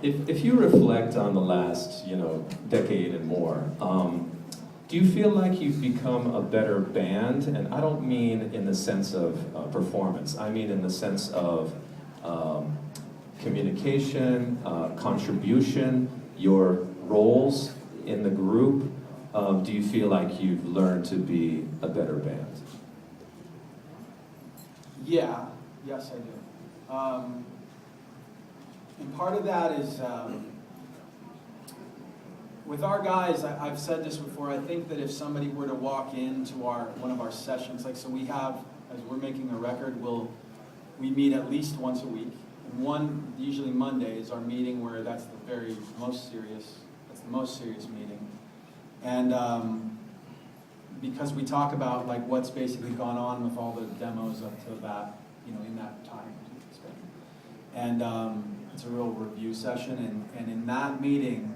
If you reflect on the last, decade and more, do you feel like you've become a better band? And I don't mean in the sense of performance. I mean in the sense of communication, contribution, your roles in the group. Do you feel like you've learned to be a better band? Yeah, yes I do. And part of that is, with our guys, I've said this before, I think that if somebody were to walk into one of our sessions, like so we have, as we're making a record, we meet at least once a week. And usually Monday, is our meeting where that's the most serious meeting. And because we talk about like what's basically gone on with all the demos up to that, in that time. And it's a real review session, and in that meeting,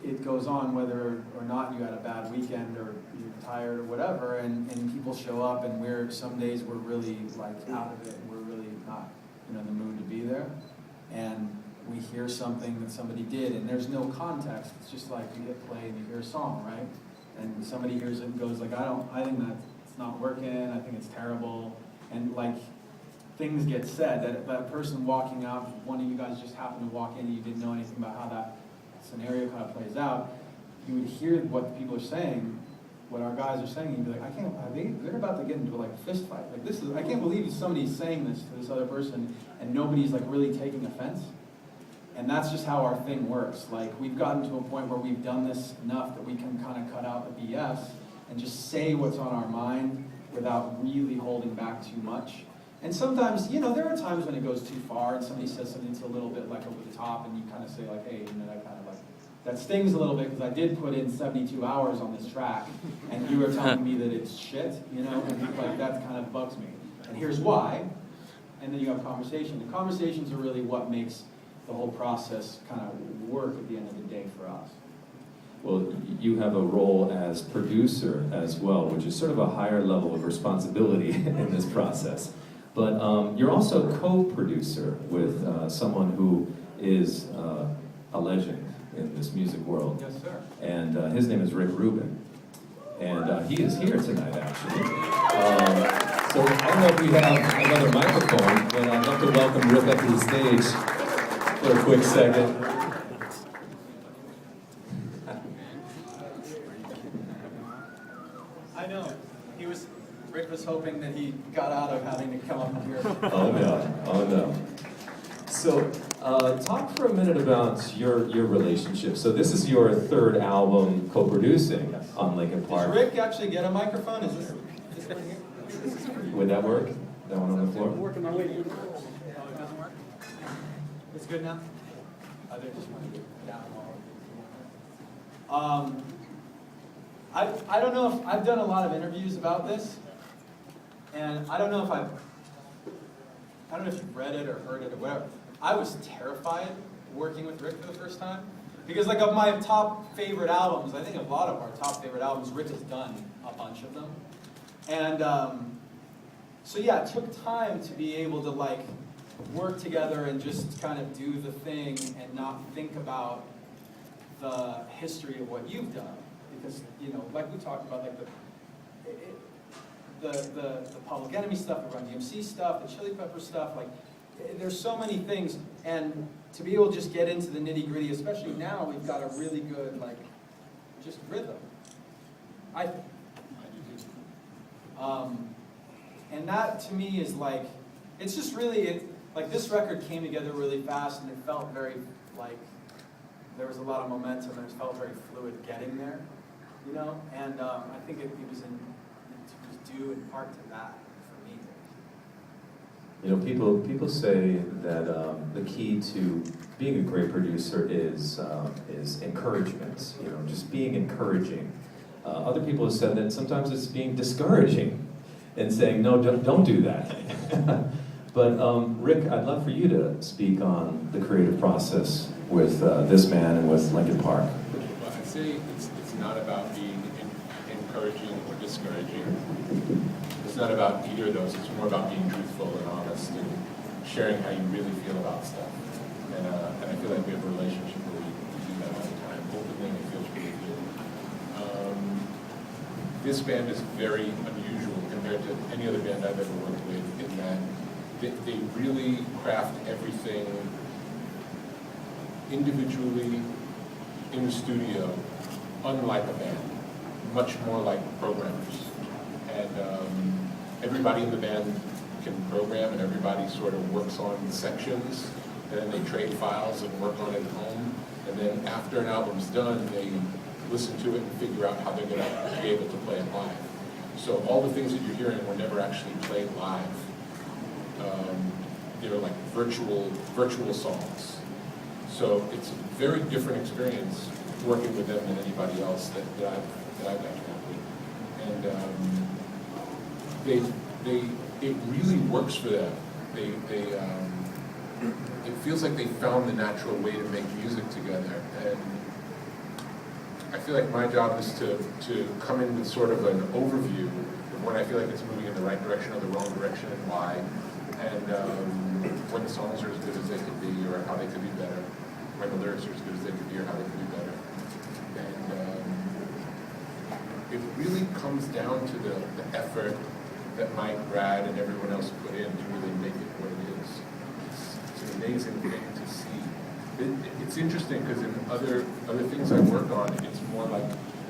it goes on whether or not you had a bad weekend or you're tired or whatever, and people show up, and some days we're really like out of it, and we're really not in the mood to be there, and we hear something that somebody did, and there's no context. It's just like you hit play and you hear a song, right? And somebody hears it and goes like, I think that it's not working. I think it's terrible, and like things get said. That person walking out, one of you guys just happened to walk in and you didn't know anything about how that scenario kind of plays out. You would hear what people are saying, what our guys are saying, and you'd be like, they're about to get into like a fist fight. Like I can't believe somebody's saying this to this other person and nobody's like really taking offense. And that's just how our thing works. Like we've gotten to a point where we've done this enough that we can kind of cut out the BS and just say what's on our mind without really holding back too much. And sometimes, there are times when it goes too far and somebody says something that's a little bit like over the top and you kind of say like, hey, that stings a little bit because I did put in 72 hours on this track and you are telling me that it's shit, and like that kind of bugs me. And here's why. And then you have conversation. The conversations are really what makes the whole process kind of work at the end of the day for us. Well, you have a role as producer as well, which is sort of a higher level of responsibility in this process. But you're also a co-producer with someone who is a legend in this music world. Yes, sir. And his name is Rick Rubin. And he is here tonight, actually. So I don't know if we have another microphone, but I'd love to welcome Rick up to the stage for a quick second. I know. Rick was hoping that he got out of having to come up here. Oh no. So, talk for a minute about your relationship. So this is your third album co-producing on Linkin Park. Does Rick actually get a microphone? Is this one here? Would that work? That one on the floor? I'm working my way to you. Oh, it doesn't work? It's good now? I just want to get down. I don't know if I've done a lot of interviews about this, and I don't know if you've read it or heard it or whatever. I was terrified working with Rick for the first time because like of my top favorite albums, I think a lot of our top favorite albums, Rick has done a bunch of them. And so yeah, it took time to be able to like work together and just kind of do the thing and not think about the history of what you've done. Because, like we talked about, like the Public Enemy stuff, the Run DMC stuff, the Chili Pepper stuff, like there's so many things, and to be able to just get into the nitty gritty, especially now, we've got a really good like just rhythm. I think. And that to me is like, it's just really like this record came together really fast, and it felt very like there was a lot of momentum, and it felt very fluid getting there. And I think it was due in part to that for me. People say that the key to being a great producer is encouragement. Just being encouraging. Other people have said that sometimes it's being discouraging and saying no, don't do that. But Rick, I'd love for you to speak on the creative process with this man and with Linkin Park. Well, I'd say it's not about being encouraging or discouraging. It's not about either of those. It's more about being truthful and honest and sharing how you really feel about stuff. And this band is very unusual compared to any other band I've ever worked with in that they really craft everything individually in the studio, unlike a band, much more like programmers. And everybody in the band can program, and everybody sort of works on sections, and then they trade files and work on it at home. And then after an album's done, they listen to it and figure out how they're going to be able to play it live. So all the things that you're hearing were never actually played live. They're like virtual songs. So it's a very different experience working with them than anybody else that I've got to work with. And it really works for them. It feels like they found the natural way to make music together. And I feel like my job is to come in with sort of an overview of when I feel like it's moving in the right direction or the wrong direction and why, and when the songs are as good as they could be or how they could be better, when the lyrics are as good as they could be or how they could be better. And it really comes down to the effort that Mike, Brad, and everyone else put in to really make it what it is. It's an amazing thing to see. It's interesting because in other things I work on, it's more like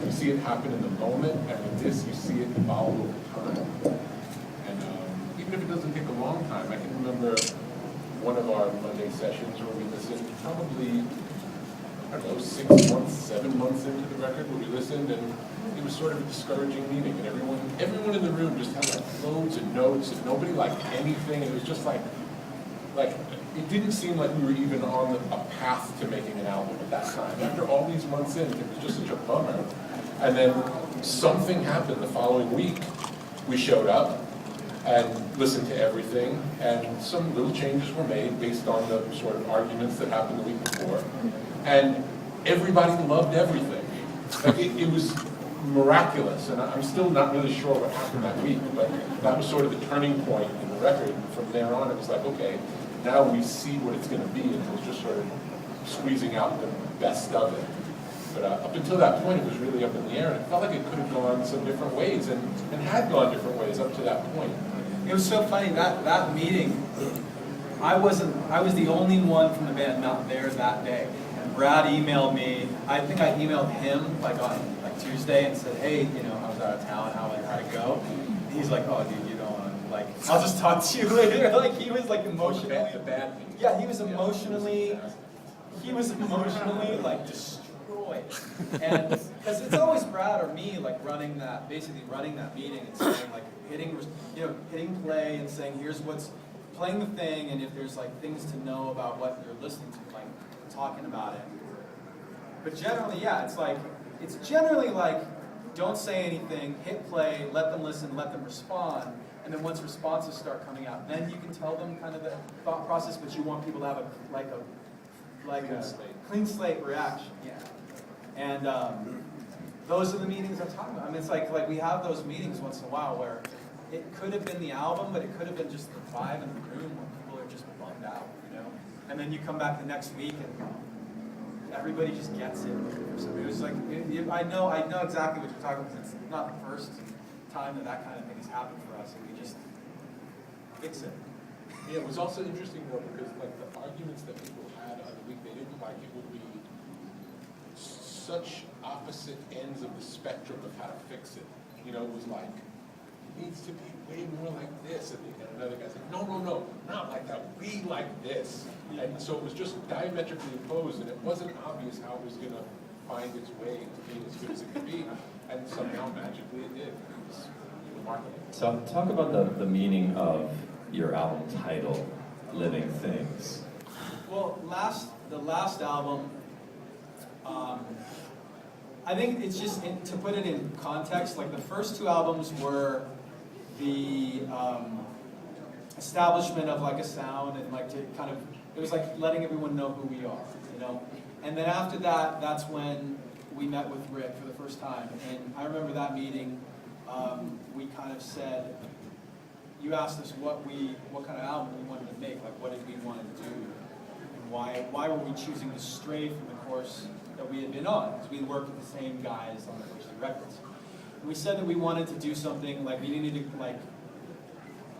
you see it happen in the moment, and with this, you see it evolve over time. And even if it doesn't take a long time, I can remember one of our Monday sessions where we listened probably, I don't know, 6 months, 7 months into the record where we listened, and it was sort of a discouraging meeting, and everyone in the room just had like loads of notes, and nobody liked anything, and it was just like it didn't seem like we were even on a path to making an album at that time. After all these months in, it was just such a bummer. And then something happened the following week. We showed up and listened to everything, and some little changes were made based on the sort of arguments that happened the week before. And everybody loved everything. Like it was miraculous, and I'm still not really sure what happened that week, but that was sort of the turning point in the record. From there on, it was like, okay, now we see what it's going to be, and it was just sort of squeezing out the best of it. But up until that point, it was really up in the air, and it felt like it could have gone some different ways, and had gone different ways up to that point. It was so funny, that meeting, I was the only one from the band not there that day. And Brad emailed me, I think I emailed him on Tuesday and said, hey, I was out of town, how'd it go? And he's like, oh dude, you don't want to, I'll just talk to you later. He was emotionally, The bad thing. yeah, he was emotionally destroyed. And because it's always Brad or me running that meeting and saying hitting play and saying here's what's playing the thing, and if there's things to know about what you're listening to, talking about it. But generally, yeah, it's generally don't say anything, hit play, let them listen, let them respond. And then once responses start coming out, then you can tell them kind of the thought process, but you want people to have a clean slate reaction. Yeah. And those are the meetings I'm talking about. I mean, it's like we have those meetings once in a while where it could have been the album, but it could have been just the vibe in the room where people are just bummed out, And then you come back the next week and everybody just gets it. It was I know exactly what you're talking about, because it's not the first time that kind of thing has happened for us, and we just fix it. Yeah, it was also interesting though, because the arguments that people had on the week they didn't like, it would be such opposite ends of the spectrum of how to fix it. It was it needs to be way more like this, and another guy said, no, not like that, we like this. And so it was just diametrically opposed, and it wasn't obvious how it was going to find its way to being as good as it could be, and somehow magically it did. It was remarkable. So talk about the meaning of your album title, Living Things. Well, the last album, I think it's just, to put it in context, the first two albums were the establishment of a sound, and to kind of, it was letting everyone know who we are, And then after that, that's when we met with Rick for the first time. And I remember that meeting, we kind of said, you asked us what kind of album we wanted to make, what did we want to do, and why were we choosing to stray from the course that we had been on, because we worked with the same guys on the first two records. we said that we wanted to do something, like we needed to like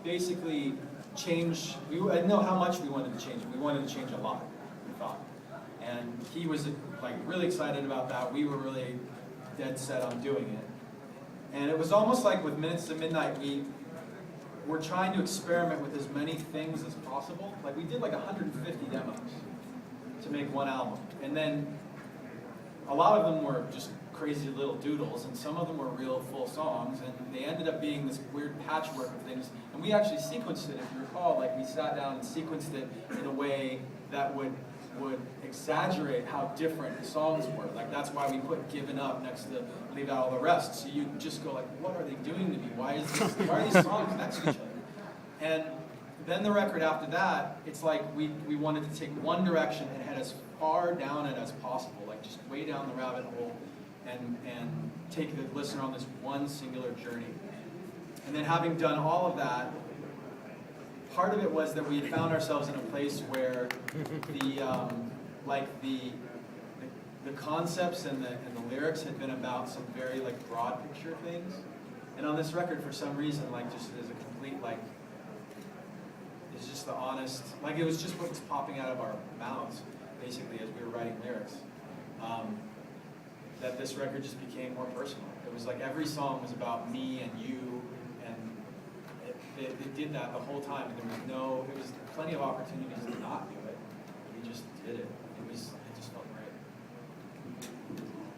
basically change, I didn't know how much we wanted to change, we wanted to change a lot, we thought. And he was like really excited about that, we were really dead set on doing it. And it was almost like with Minutes to Midnight, we were trying to experiment with as many things as possible. Like we did like 150 demos to make one album. And then a lot of them were just crazy little doodles, and some of them were real full songs, and they ended up being this weird patchwork of things. And we actually sequenced it, if you recall, like we sat down and sequenced it in a way that would exaggerate how different the songs were. Like that's why we put Given Up next to Leave Out All the Rest. So you just go like, what are they doing to me? Why are these songs next to each other? And then the record after that, it's like we wanted to take one direction and head as far down it as possible, like just way down the rabbit hole, and take the listener on this one singular journey. And then having done all of that, part of it was that we had found ourselves in a place where the concepts and the lyrics had been about some very like broad picture things. And on this record, for some reason, like just as a complete like, it's just the honest, like it was just what was popping out of our mouths, basically, as we were writing lyrics. That this record just became more personal. It was like every song was about me and you, and it did that the whole time. And there was plenty of opportunities to not do it. We just did it. It was